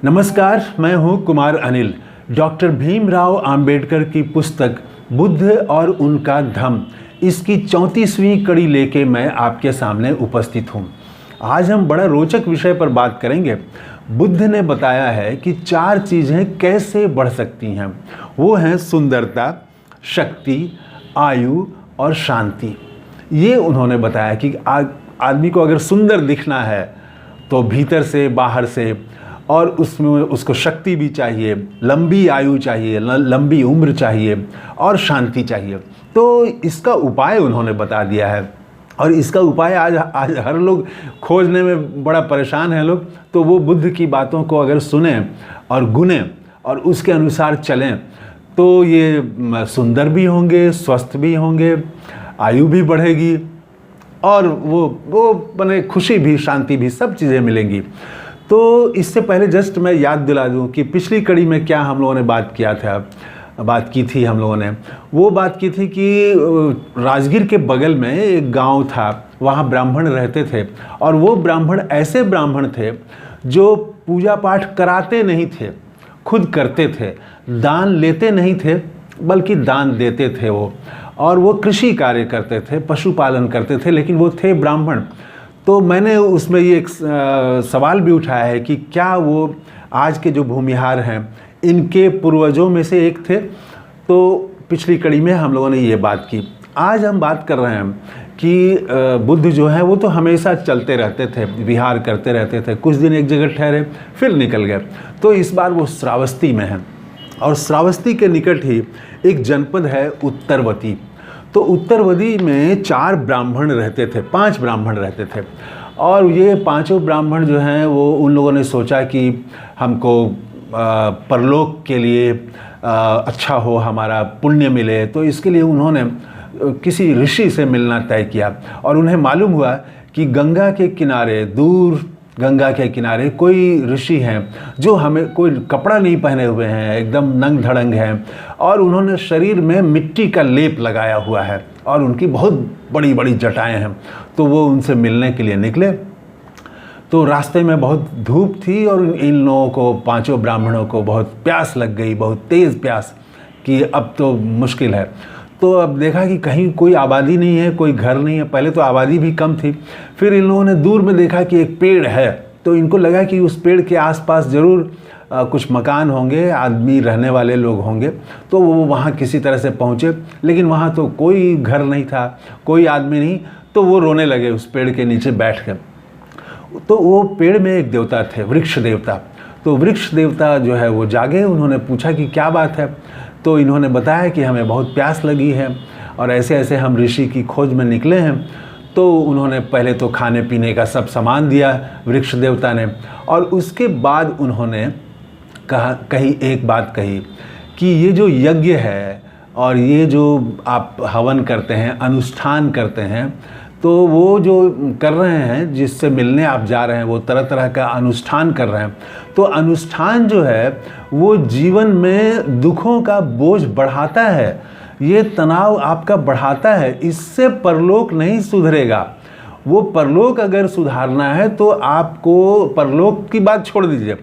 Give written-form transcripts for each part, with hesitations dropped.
नमस्कार, मैं हूं कुमार अनिल। डॉक्टर भीमराव अंबेडकर की पुस्तक बुद्ध और उनका धम्म, इसकी 34वीं कड़ी लेके मैं आपके सामने उपस्थित हूं। आज हम बड़ा रोचक विषय पर बात करेंगे। बुद्ध ने बताया है कि 4 चीज़ें कैसे बढ़ सकती हैं। वो हैं सुंदरता, शक्ति, आयु और शांति। ये उन्होंने बताया कि आदमी को अगर सुंदर दिखना है तो भीतर से बाहर से, और उसमें उसको शक्ति भी चाहिए, लंबी आयु चाहिए, लंबी उम्र चाहिए और शांति चाहिए। तो इसका उपाय उन्होंने बता दिया है, और इसका उपाय आज हर लोग खोजने में बड़ा परेशान है लोग। तो वो बुद्ध की बातों को अगर सुने और गुने और उसके अनुसार चलें तो ये सुंदर भी होंगे, स्वस्थ भी होंगे, आयु भी बढ़ेगी और वो बने खुशी भी, शांति भी, सब चीज़ें मिलेंगी। तो इससे पहले जस्ट मैं याद दिला दूं कि पिछली कड़ी में क्या हम लोगों ने बात की थी। हम लोगों ने वो बात की थी कि राजगीर के बगल में एक गांव था, वहाँ ब्राह्मण रहते थे, और वो ब्राह्मण ऐसे ब्राह्मण थे जो पूजा पाठ कराते नहीं थे, खुद करते थे, दान लेते नहीं थे बल्कि दान देते थे वो, और वो कृषि कार्य करते थे, पशुपालन करते थे, लेकिन वो थे ब्राह्मण। तो मैंने उसमें ये एक सवाल भी उठाया है कि क्या वो आज के जो भूमिहार हैं इनके पूर्वजों में से एक थे। तो पिछली कड़ी में हम लोगों ने ये बात की। आज हम बात कर रहे हैं कि बुद्ध जो है वो तो हमेशा चलते रहते थे, विहार करते रहते थे, कुछ दिन एक जगह ठहरे फिर निकल गए। तो इस बार वो श्रावस्ती में हैं, और श्रावस्ती के निकट ही एक जनपद है उत्तरवती। तो उत्तरवती में 4 ब्राह्मण रहते थे, 5 ब्राह्मण रहते थे, और ये 5 ब्राह्मण जो हैं वो उन लोगों ने सोचा कि हमको परलोक के लिए अच्छा हो, हमारा पुण्य मिले। तो इसके लिए उन्होंने किसी ऋषि से मिलना तय किया, और उन्हें मालूम हुआ कि गंगा के किनारे, दूर गंगा के किनारे कोई ऋषि हैं जो हमें कोई कपड़ा नहीं पहने हुए हैं, एकदम नंग धड़ंग हैं, और उन्होंने शरीर में मिट्टी का लेप लगाया हुआ है, और उनकी बहुत बड़ी बड़ी जटाएं हैं। तो वो उनसे मिलने के लिए निकले। तो रास्ते में बहुत धूप थी, और इन लोगों को, 5 ब्राह्मणों को बहुत प्यास लग गई, बहुत तेज़ प्यास, कि अब तो मुश्किल है। तो अब देखा कि कहीं कोई आबादी नहीं है, कोई घर नहीं है। पहले तो आबादी भी कम थी। फिर इन लोगों ने दूर में देखा कि एक पेड़ है, तो इनको लगा कि उस पेड़ के आसपास ज़रूर कुछ मकान होंगे, आदमी रहने वाले लोग होंगे। तो वो वहाँ किसी तरह से पहुँचे, लेकिन वहाँ तो कोई घर नहीं था, कोई आदमी नहीं। तो वो रोने लगे उस पेड़ के नीचे बैठ कर। तो वो पेड़ में एक देवता थे, वृक्ष देवता। तो वृक्ष देवता जो है वो जागे, उन्होंने पूछा कि क्या बात है। तो इन्होंने बताया कि हमें बहुत प्यास लगी है, और ऐसे ऐसे हम ऋषि की खोज में निकले हैं। तो उन्होंने पहले तो खाने पीने का सब सामान दिया वृक्ष देवता ने, और उसके बाद उन्होंने कही एक बात कही कि ये जो यज्ञ है और ये जो आप हवन करते हैं, अनुष्ठान करते हैं, तो वो जो कर रहे हैं, जिससे मिलने आप जा रहे हैं, वो तरह तरह का अनुष्ठान कर रहे हैं। तो अनुष्ठान जो है वो जीवन में दुखों का बोझ बढ़ाता है, ये तनाव आपका बढ़ाता है, इससे परलोक नहीं सुधरेगा। वो परलोक अगर सुधारना है तो आपको, परलोक की बात छोड़ दीजिए,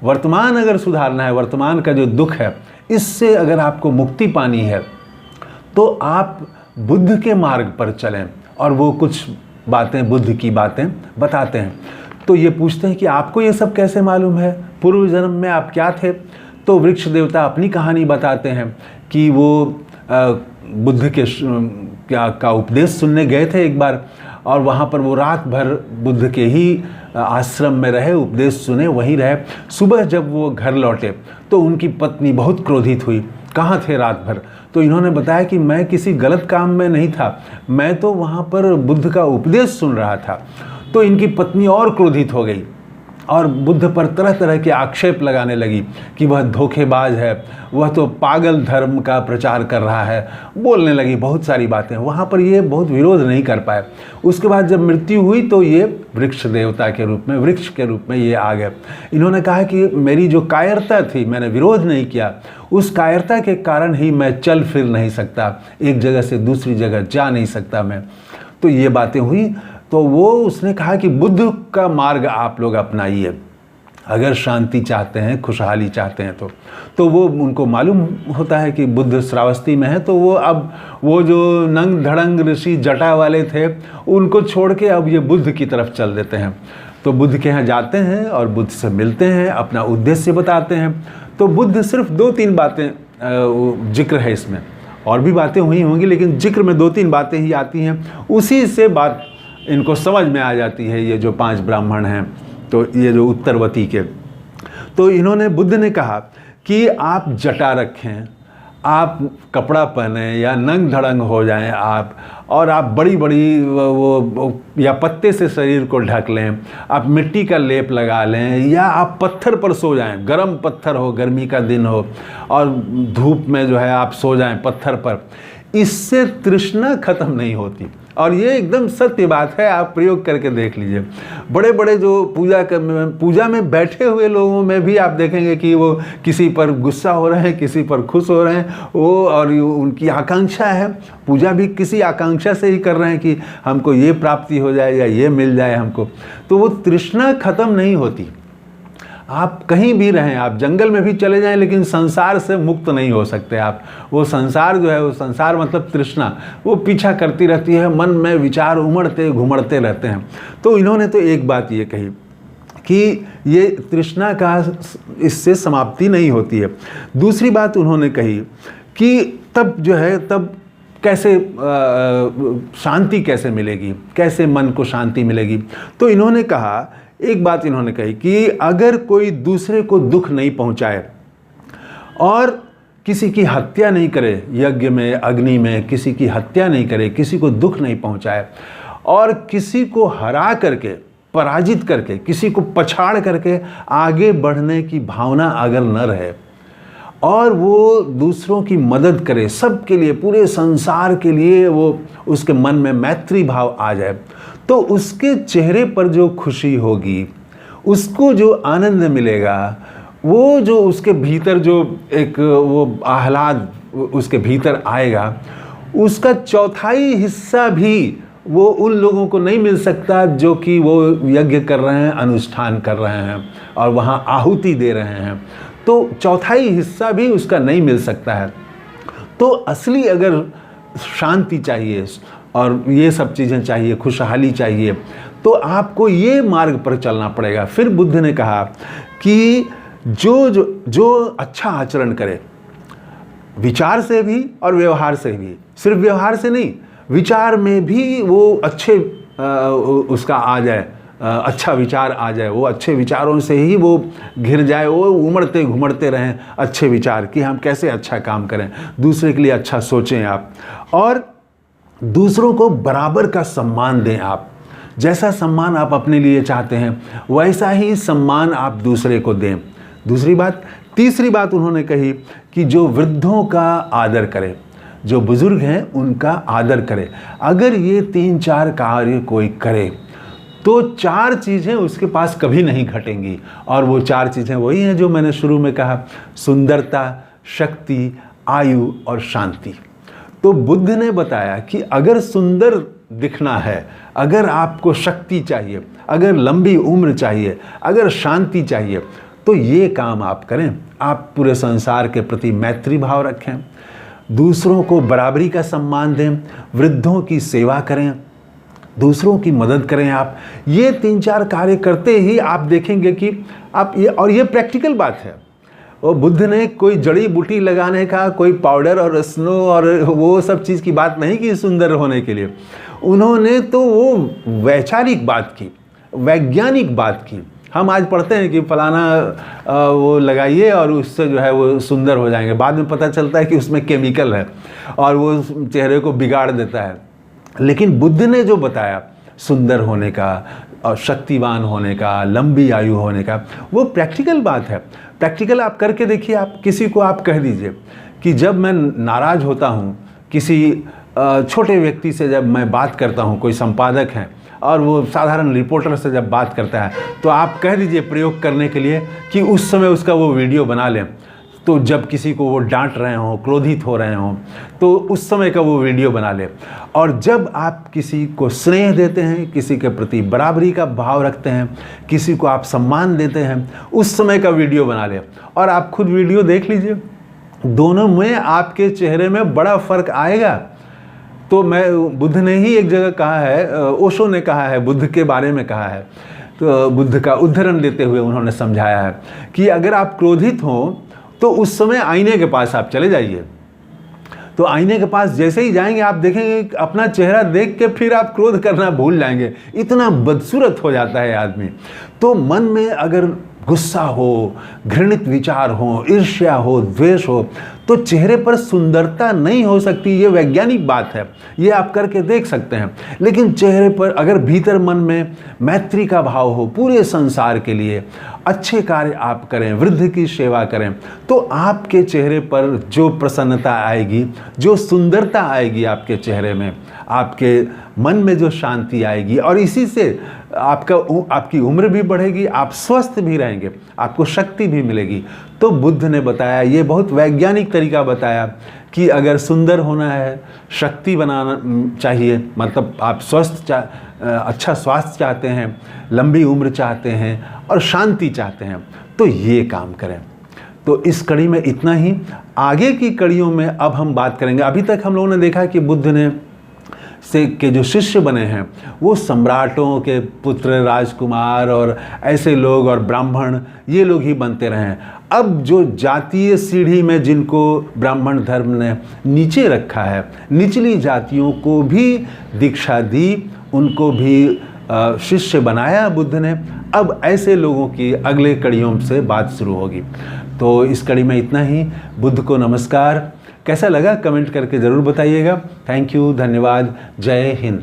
वर्तमान अगर सुधारना है, वर्तमान का जो दुख है, इससे अगर आपको मुक्ति पानी है तो आप बुद्ध के मार्ग पर चलें। और वो कुछ बातें, बुद्ध की बातें बताते हैं। तो ये पूछते हैं कि आपको ये सब कैसे मालूम है, पूर्व जन्म में आप क्या थे। तो वृक्ष देवता अपनी कहानी बताते हैं कि वो बुद्ध के का उपदेश सुनने गए थे एक बार, और वहाँ पर वो रात भर बुद्ध के ही आश्रम में रहे, उपदेश सुने, वहीं रहे। सुबह जब वो घर लौटे तो उनकी पत्नी बहुत क्रोधित हुई, कहाँ थे रात भर। तो इन्होंने बताया कि मैं किसी गलत काम में नहीं था, मैं तो वहाँ पर बुद्ध का उपदेश सुन रहा था। तो इनकी पत्नी और क्रोधित हो गई, और बुद्ध पर तरह तरह के आक्षेप लगाने लगी कि वह धोखेबाज है, वह तो पागल धर्म का प्रचार कर रहा है, बोलने लगी बहुत सारी बातें। वहाँ पर ये बहुत विरोध नहीं कर पाए। उसके बाद जब मृत्यु हुई तो ये वृक्ष देवता के रूप में, वृक्ष के रूप में ये आ गए। इन्होंने कहा कि मेरी जो कायरता थी, मैंने विरोध नहीं किया, उस कायरता के कारण ही मैं चल फिर नहीं सकता, एक जगह से दूसरी जगह जा नहीं सकता मैं। तो ये बातें हुई। तो वो उसने कहा कि बुद्ध का मार्ग आप लोग अपनाइए, अगर शांति चाहते हैं, खुशहाली चाहते हैं तो वो उनको मालूम होता है कि बुद्ध श्रावस्ती में है, तो वो अब वो जो नंग धड़ंग ऋषि जटा वाले थे उनको छोड़ के अब ये बुद्ध की तरफ चल देते हैं। तो बुद्ध के यहाँ जाते हैं और बुद्ध से मिलते हैं, अपना उद्देश्य बताते हैं। तो बुद्ध सिर्फ 2-3 बातें जिक्र है इसमें, और भी बातें हुई होंगी लेकिन जिक्र में 2-3 बातें ही आती हैं, उसी से बात इनको समझ में आ जाती है। ये जो 5 ब्राह्मण हैं, तो ये जो उत्तरवती के, तो इन्होंने, बुद्ध ने कहा कि आप जटा रखें, आप कपड़ा पहने या नंग धड़ंग हो जाएं आप, और आप बड़ी बड़ी वो या पत्ते से शरीर को ढक लें, आप मिट्टी का लेप लगा लें, या आप पत्थर पर सो जाएं, गरम पत्थर हो, गर्मी का दिन हो और धूप में जो है आप सो जाएं पत्थर पर। इससे तृष्णा खत्म नहीं होती, और ये एकदम सत्य बात है, आप प्रयोग करके देख लीजिए। बड़े बड़े जो पूजा में बैठे हुए लोगों में भी आप देखेंगे कि वो किसी पर गुस्सा हो रहे हैं, किसी पर खुश हो रहे हैं, वो और उनकी आकांक्षा है, पूजा भी किसी आकांक्षा से ही कर रहे हैं कि हमको ये प्राप्ति हो जाए या ये मिल जाए हमको। तो वो तृष्णा खत्म नहीं होती। आप कहीं भी रहें, आप जंगल में भी चले जाएं, लेकिन संसार से मुक्त नहीं हो सकते आप। वो संसार जो है, वो संसार मतलब तृष्णा, वो पीछा करती रहती है, मन में विचार उमड़ते घुमड़ते रहते हैं। तो इन्होंने तो एक बात ये कही कि ये तृष्णा का इससे समाप्ति नहीं होती है। दूसरी बात उन्होंने कही कि तब जो है, तब कैसे शांति कैसे मिलेगी, कैसे मन को शांति मिलेगी। तो इन्होंने कहा, एक बात इन्होंने कही कि अगर कोई दूसरे को दुख नहीं पहुंचाए और किसी की हत्या नहीं करे, यज्ञ में अग्नि में किसी की हत्या नहीं करे, किसी को दुख नहीं पहुंचाए, और किसी को हरा करके, पराजित करके, किसी को पछाड़ करके आगे बढ़ने की भावना अगर न रहे, और वो दूसरों की मदद करे, सबके लिए, पूरे संसार के लिए वो उसके मन में मैत्री भाव आ जाए, तो उसके चेहरे पर जो खुशी होगी, उसको जो आनंद मिलेगा, वो जो उसके भीतर जो एक वो आह्लाद उसके भीतर आएगा, उसका 1/4 हिस्सा भी वो उन लोगों को नहीं मिल सकता जो कि वो यज्ञ कर रहे हैं, अनुष्ठान कर रहे हैं और वहाँ आहुति दे रहे हैं। तो 1/4 हिस्सा भी उसका नहीं मिल सकता है। तो असली अगर शांति चाहिए और ये सब चीज़ें चाहिए, खुशहाली चाहिए, तो आपको ये मार्ग पर चलना पड़ेगा। फिर बुद्ध ने कहा कि जो अच्छा आचरण करे, विचार से भी और व्यवहार से भी, सिर्फ व्यवहार से नहीं, विचार में भी वो अच्छे उसका आ जाए, अच्छा विचार आ जाए, वो अच्छे विचारों से ही वो घिर जाए, वो उमड़ते घुमड़ते रहें अच्छे विचार कि हम कैसे अच्छा काम करें, दूसरे के लिए अच्छा सोचें आप, और दूसरों को बराबर का सम्मान दें आप। जैसा सम्मान आप अपने लिए चाहते हैं वैसा ही सम्मान आप दूसरे को दें। दूसरी बात, तीसरी बात उन्होंने कही कि जो वृद्धों का आदर करे, जो बुजुर्ग हैं उनका आदर करे। अगर ये 3-4 कार्य कोई करे तो 4 चीज़ें उसके पास कभी नहीं घटेंगी, और वो 4 चीज़ें वही हैं जो मैंने शुरू में कहा, सुंदरता, शक्ति, आयु और शांति। तो बुद्ध ने बताया कि अगर सुंदर दिखना है, अगर आपको शक्ति चाहिए, अगर लंबी उम्र चाहिए, अगर शांति चाहिए, तो ये काम आप करें। आप पूरे संसार के प्रति मैत्री भाव रखें, दूसरों को बराबरी का सम्मान दें, वृद्धों की सेवा करें, दूसरों की मदद करें। आप ये 3-4 कार्य करते ही आप देखेंगे कि आप ये, और ये प्रैक्टिकल बात है। और बुद्ध ने कोई जड़ी बूटी लगाने का, कोई पाउडर और स्नो और वो सब चीज़ की बात नहीं की सुंदर होने के लिए। उन्होंने तो वो वैचारिक बात की, वैज्ञानिक बात की। हम आज पढ़ते हैं कि फलाना वो लगाइए और उससे जो है वो सुंदर हो जाएंगे, बाद में पता चलता है कि उसमें केमिकल है और वो चेहरे को बिगाड़ देता है। लेकिन बुद्ध ने जो बताया सुंदर होने का और शक्तिवान होने का, लंबी आयु होने का, वो प्रैक्टिकल बात है। प्रैक्टिकल आप करके देखिए। आप किसी को आप कह दीजिए कि जब मैं नाराज़ होता हूँ, किसी छोटे व्यक्ति से जब मैं बात करता हूँ, कोई संपादक हैं और वो साधारण रिपोर्टर से जब बात करता है, तो आप कह दीजिए प्रयोग करने के लिए कि उस समय उसका वो वीडियो बना लें, तो जब किसी को वो डांट रहे हों, क्रोधित हो रहे हों, तो उस समय का वो वीडियो बना ले। और जब आप किसी को स्नेह देते हैं, किसी के प्रति बराबरी का भाव रखते हैं, किसी को आप सम्मान देते हैं, उस समय का वीडियो बना ले। और आप खुद वीडियो देख लीजिए, दोनों में आपके चेहरे में बड़ा फ़र्क आएगा। तो बुद्ध ने ही एक जगह कहा है, ओशो ने कहा है, बुद्ध के बारे में कहा है, तो बुद्ध का उदाहरण देते हुए उन्होंने समझाया है कि अगर आप क्रोधित हों तो उस समय आईने के पास आप चले जाइए। तो आईने के पास जैसे ही जाएंगे आप देखेंगे अपना चेहरा देख के फिर आप क्रोध करना भूल जाएंगे, इतना बदसूरत हो जाता है आदमी। तो मन में अगर गुस्सा हो, घृणित विचार हो, ईर्ष्या हो, द्वेष हो, तो चेहरे पर सुंदरता नहीं हो सकती। ये वैज्ञानिक बात है, ये आप करके देख सकते हैं। लेकिन चेहरे पर अगर भीतर मन में मैत्री का भाव हो, पूरे संसार के लिए अच्छे कार्य आप करें, वृद्ध की सेवा करें, तो आपके चेहरे पर जो प्रसन्नता आएगी, जो सुंदरता आएगी आपके चेहरे में, आपके मन में जो शांति आएगी, और इसी से आपकी उम्र भी बढ़ेगी, आप स्वस्थ भी रहेंगे, आपको शक्ति भी मिलेगी। तो बुद्ध ने बताया, ये बहुत वैज्ञानिक तरीका बताया कि अगर सुंदर होना है, शक्ति बनाना चाहिए, मतलब आप अच्छा स्वास्थ्य चाहते हैं, लंबी उम्र चाहते हैं और शांति चाहते हैं, तो ये काम करें। तो इस कड़ी में इतना ही। आगे की कड़ियों में अब हम बात करेंगे। अभी तक हम लोगों ने देखा कि बुद्ध ने के जो शिष्य बने हैं वो सम्राटों के पुत्र, राजकुमार और ऐसे लोग और ब्राह्मण, ये लोग ही बनते रहे हैं। अब जो जातीय सीढ़ी में जिनको ब्राह्मण धर्म ने नीचे रखा है, निचली जातियों को भी दीक्षा दी, उनको भी शिष्य बनाया बुद्ध ने। अब ऐसे लोगों की अगले कड़ियों से बात शुरू होगी। तो इस कड़ी में इतना ही। बुद्ध को नमस्कार। कैसा लगा कमेंट करके ज़रूर बताइएगा। थैंक यू, धन्यवाद, जय हिंद।